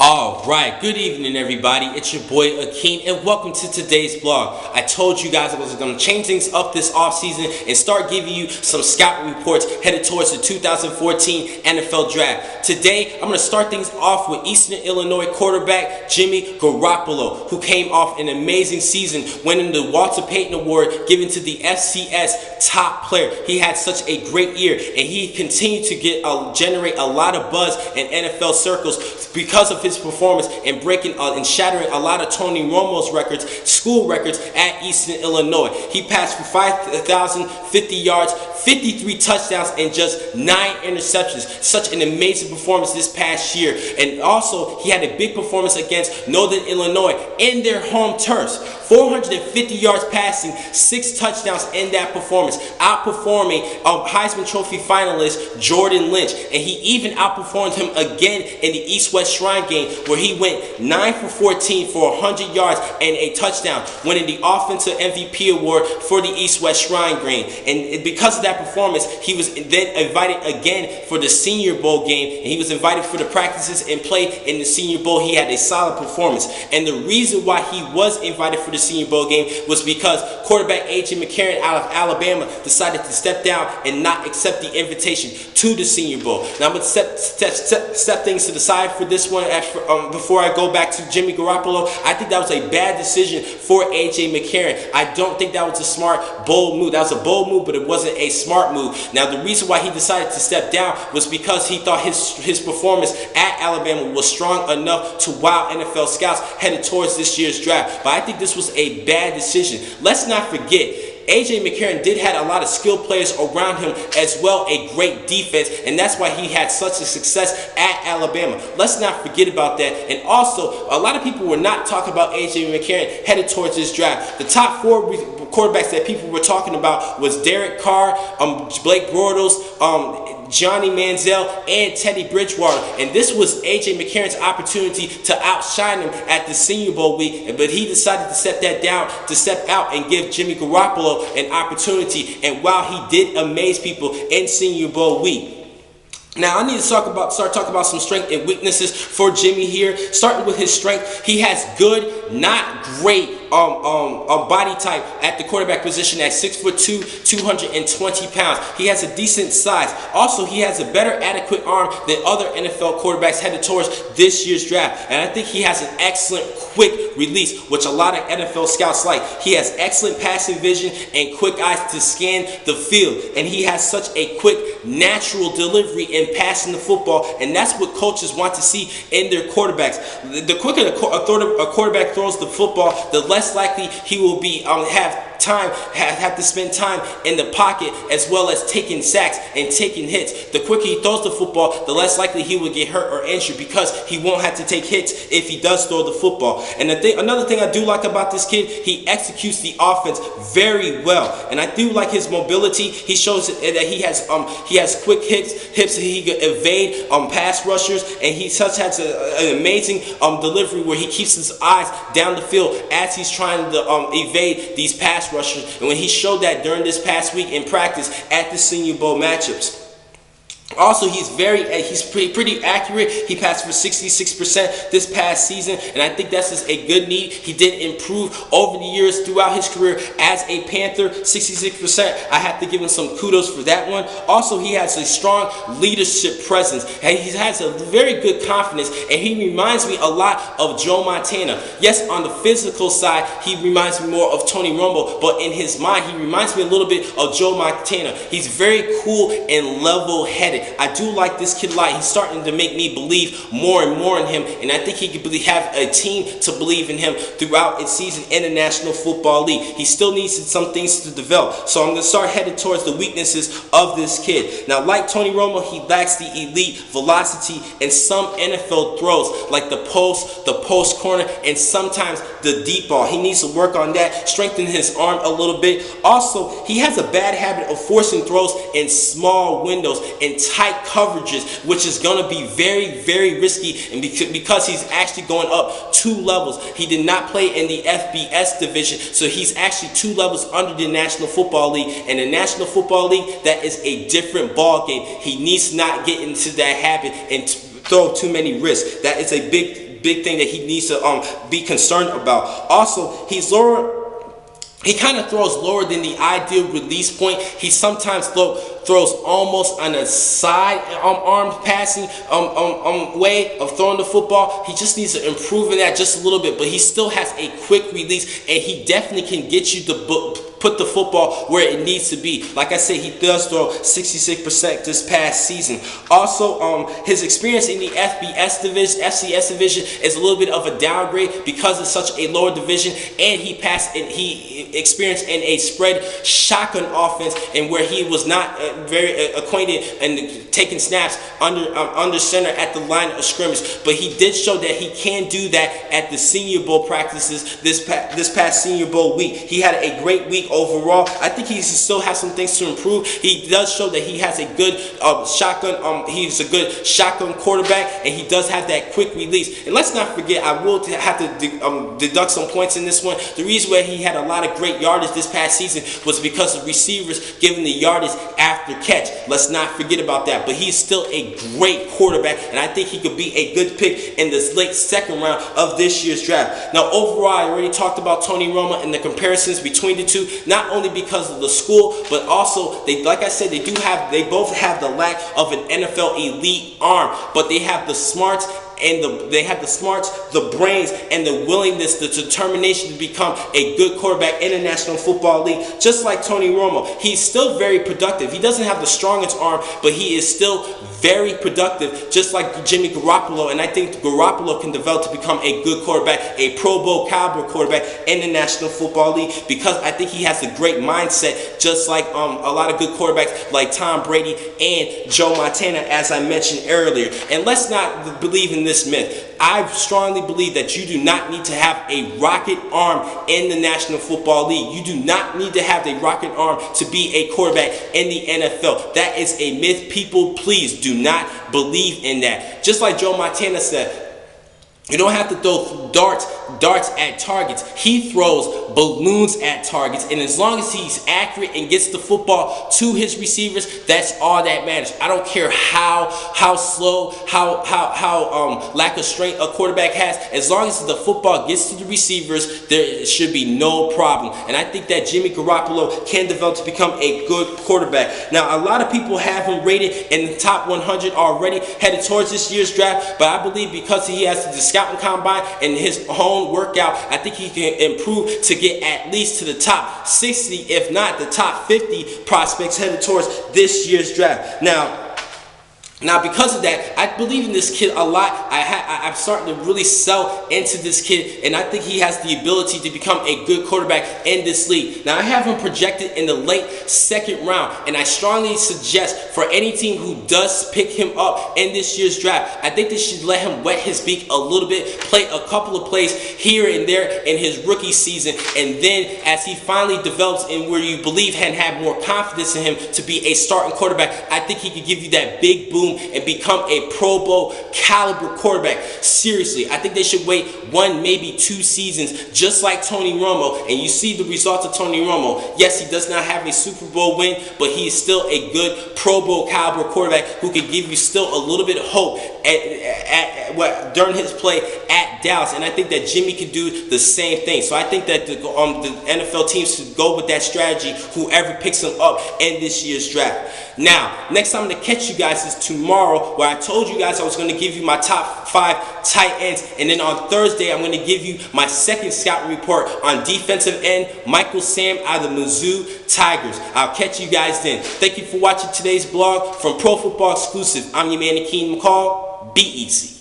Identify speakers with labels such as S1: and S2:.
S1: Alright, good evening everybody, it's your boy Akeem and welcome to today's vlog. I told you guys I was going to change things up this offseason and start giving you some scout reports headed towards the 2014 NFL Draft. Today, I'm going to start things off with Eastern Illinois quarterback Jimmy Garoppolo, who came off an amazing season, winning the Walter Payton Award given to the FCS top player. He had such a great year and he continued to generate a lot of buzz in NFL circles because of his performance and breaking and shattering a lot of Tony Romo's records, school records at Eastern Illinois. He passed for 5,050 yards, 53 touchdowns, and just 9 interceptions. Such an amazing performance this past year. And also, he had a big performance against Northern Illinois in their home turfs. 450 yards passing, 6 touchdowns in that performance, outperforming Heisman Trophy finalist Jordan Lynch. And he even outperformed him again in the East-West Shrine game, where he went 9 for 14 for 100 yards and a touchdown, winning the Offensive MVP award for the East-West Shrine game. And because of that performance, he was then invited again for the Senior Bowl game, and he was invited for the practices and played in the Senior Bowl. He had a solid performance. And the reason why he was invited for the Senior Bowl game was because quarterback A.J. McCarron out of Alabama decided to step down and not accept the invitation to the Senior Bowl. Now I'm going to step things to the side for this one before I go back to Jimmy Garoppolo. I think that was a bad decision for A.J. McCarron. I don't think that was a smart, bold move. That was a bold move, but it wasn't a smart move. Now the reason why he decided to step down was because he thought his performance at Alabama was strong enough to wow NFL scouts headed towards this year's draft. But I think this was a bad decision. Let's not forget, A.J. McCarron did have a lot of skilled players around him, as well a great defense, and that's why he had such a success at Alabama. Let's not forget about that. And also, a lot of people were not talking about A.J. McCarron headed towards this draft. The top 4 quarterbacks that people were talking about was Derek Carr, Blake Bortles, Johnny Manziel, and Teddy Bridgewater. And this was A.J. McCarron's opportunity to outshine him at the Senior Bowl week, but he decided to step out and give Jimmy Garoppolo an opportunity. And while he did amaze people in Senior Bowl week, now I need to start talking about some strengths and weaknesses for Jimmy here. Starting with his strength, he has good, not great body type at the quarterback position at 6'2", 220 pounds. He has a decent size. Also, he has a better adequate arm than other NFL quarterbacks headed towards this year's draft. And I think he has an excellent quick release, which a lot of NFL scouts like. He has excellent passing vision and quick eyes to scan the field. And he has such a quick, natural delivery in passing the football. And that's what coaches want to see in their quarterbacks. The quicker a quarterback throws the football, the less likely he will be have to spend time in the pocket, as well as taking sacks and taking hits. The quicker he throws the football, the less likely he will get hurt or injured, because he won't have to take hits if he does throw the football. And another thing I do like about this kid, he executes the offense very well. And I do like his mobility. He shows that he has quick hips that he can evade pass rushers, and he has an amazing delivery where he keeps his eyes down the field as he's trying to evade these pass rushers. And when he showed that during this past week in practice at the Senior Bowl matchups. Also, he's pretty accurate. He passed for 66% this past season, and I think that's just a good need. He did improve over the years throughout his career as a Panther. 66%. I have to give him some kudos for that one. Also, he has a strong leadership presence, and he has a very good confidence, and he reminds me a lot of Joe Montana. Yes, on the physical side, he reminds me more of Tony Romo, but in his mind, he reminds me a little bit of Joe Montana. He's very cool and level-headed. I do like this kid a lot. He's starting to make me believe more and more in him, and I think he could have a team to believe in him throughout its season in the National Football League. He still needs some things to develop, so I'm going to start headed towards the weaknesses of this kid. Now, like Tony Romo, he lacks the elite velocity in some NFL throws, like the post corner, and sometimes the deep ball. He needs to work on that, strengthen his arm a little bit. Also, he has a bad habit of forcing throws in small windows and tight coverages, which is going to be very, very risky, and because he's actually going up 2 levels. He did not play in the FBS division, so he's actually 2 levels under the National Football League. And the National Football League, that is a different ball game. He needs to not get into that habit and throw too many risks. That is a big big thing that he needs to be concerned about. Also, he's lower. He kind of throws lower than the ideal release point. He sometimes throws almost on a side arm passing way of throwing the football. He just needs to improve in that just a little bit, but he still has a quick release, and he definitely can get you to put the football where it needs to be. Like I said, he does throw 66% this past season. Also, his experience in the FCS division is a little bit of a downgrade because it's such a lower division, and he experienced in a spread shotgun offense, and where he was not very acquainted and taking snaps under center at the line of scrimmage. But he did show that he can do that at the Senior Bowl practices this past Senior Bowl week. He had a great week overall. I think he still has some things to improve. He does show that he has a good shotgun. He's a good shotgun quarterback, and he does have that quick release. And let's not forget, I will have to deduct some points in this one. The reason why he had a lot of great yardage this past season was because of receivers giving the yardage after catch. Let's not forget about that. But he's still a great quarterback, and I think he could be a good pick in this late second round of this year's draft. Now, overall, I already talked about Tony Romo and the comparisons between the two, not only because of the school, but also like I said, they both have the lack of an NFL elite arm, but they have the smarts and the brains, and the willingness, the determination to become a good quarterback in the National Football League. Just like Tony Romo, he's still very productive. He doesn't have the strongest arm, but he is still very productive, just like Jimmy Garoppolo. And I think Garoppolo can develop to become a good quarterback, a Pro Bowl caliber quarterback in the National Football League, because I think he has a great mindset, just like a lot of good quarterbacks like Tom Brady and Joe Montana, as I mentioned earlier. And let's not believe in this myth. I strongly believe that you do not need to have a rocket arm in the National Football League. You do not need to have a rocket arm to be a quarterback in the NFL. That is a myth. People, please do not believe in that. Just like Joe Montana said, you don't have to throw darts at targets. He throws balloons at targets, and as long as he's accurate and gets the football to his receivers, that's all that matters. I don't care how slow, how lack of strength a quarterback has. As long as the football gets to the receivers, there should be no problem. And I think that Jimmy Garoppolo can develop to become a good quarterback. Now, a lot of people have him rated in the top 100 already, headed towards this year's draft, but I believe because he has the scouting combine and his own workout, I think he can improve to get at least to the top 60, if not the top 50 prospects headed towards this year's draft. Now, because of that, I believe in this kid a lot. I'm starting to really sell into this kid, and I think he has the ability to become a good quarterback in this league. Now, I have him projected in the late second round, and I strongly suggest for any team who does pick him up in this year's draft, I think they should let him wet his beak a little bit, play a couple of plays here and there in his rookie season, and then as he finally develops in where you believe and have more confidence in him to be a starting quarterback, I think he could give you that big boom and become a Pro Bowl caliber quarterback. Seriously, I think they should wait 1, maybe 2 seasons, just like Tony Romo. And you see the results of Tony Romo. Yes, he does not have a Super Bowl win, but he is still a good Pro Bowl caliber quarterback who can give you still a little bit of hope during his play at Dallas. And I think that Jimmy can do the same thing. So I think that the NFL teams should go with that strategy, whoever picks him up in this year's draft. Now, next time I'm going to catch you guys is tomorrow, where I told you guys I was going to give you my top 5 tight ends. And then on Thursday, I'm going to give you my second scouting report on defensive end, Michael Sam out of the Mizzou Tigers. I'll catch you guys then. Thank you for watching today's blog from Pro Football Exclusive. I'm your man, Akeem McCall. Be easy.